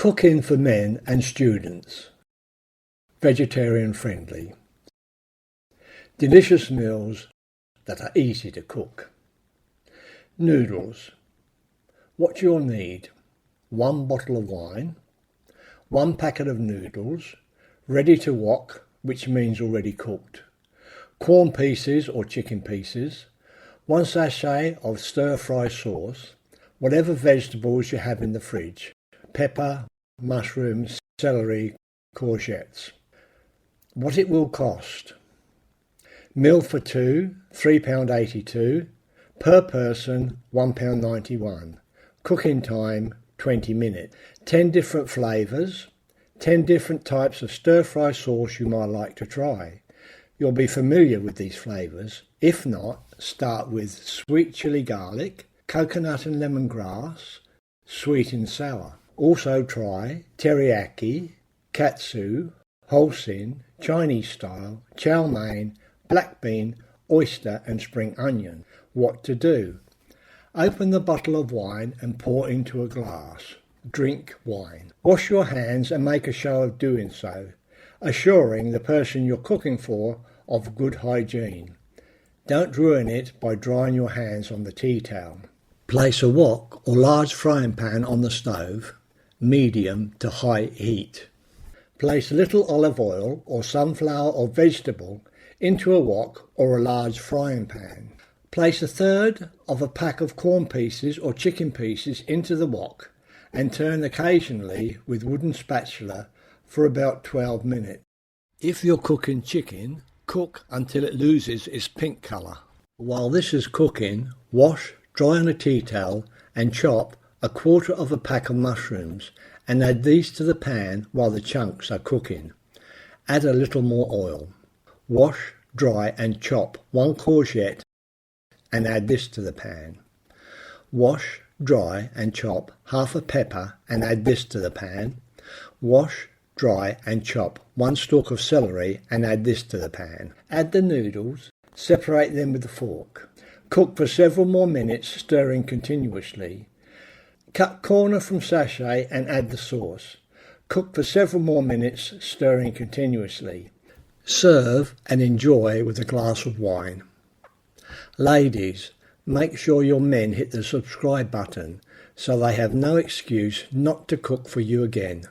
Cooking for men and students. Vegetarian friendly. Delicious meals that are easy to cook. Noodles. What you'll need: 1 bottle of wine, 1 packet of noodles, ready to wok, which means already cooked, corn pieces or chicken pieces, 1 sachet of stir-fry sauce, whatever vegetables you have in the fridge, pepper, mushrooms, celery, courgettes. What it will cost: meal for two, £3.82, per person £1.91, cooking time 20 minutes, 10 different flavours, 10 different types of stir-fry sauce you might like to try. You'll be familiar with these flavours. If not, start with sweet chilli garlic, coconut and lemongrass, sweet and sour. Also try teriyaki, katsu, Holstein, Chinese style, chow mein, black bean, oyster and spring onion. What to do? Open the bottle of wine and pour into a glass. Drink wine. Wash your hands and make a show of doing so, assuring the person you're cooking for of good hygiene. Don't ruin it by drying your hands on the tea towel. Place a wok or large frying pan on the stove, medium to high heat. Place a little olive oil or sunflower or vegetable into a wok or a large frying pan. Place 1/3 of a pack of corn pieces or chicken pieces into the wok and turn occasionally with wooden spatula for about 12 minutes. If you're cooking chicken, cook until it loses its pink colour. While this is cooking, wash, dry on a tea towel and chop 1/4 of a pack of mushrooms and add these to the pan while the chunks are cooking. Add a little more oil. Wash, dry and chop 1 courgette and add this to the pan. Wash, dry and chop half a pepper and add this to the pan. Wash, dry and chop 1 stalk of celery and add this to the pan. Add the noodles, separate them with a fork. Cook for several more minutes, stirring continuously. Cut corner from sachet and add the sauce. Cook for several more minutes, stirring continuously. Serve and enjoy with a glass of wine. Ladies, make sure your men hit the subscribe button so they have no excuse not to cook for you again.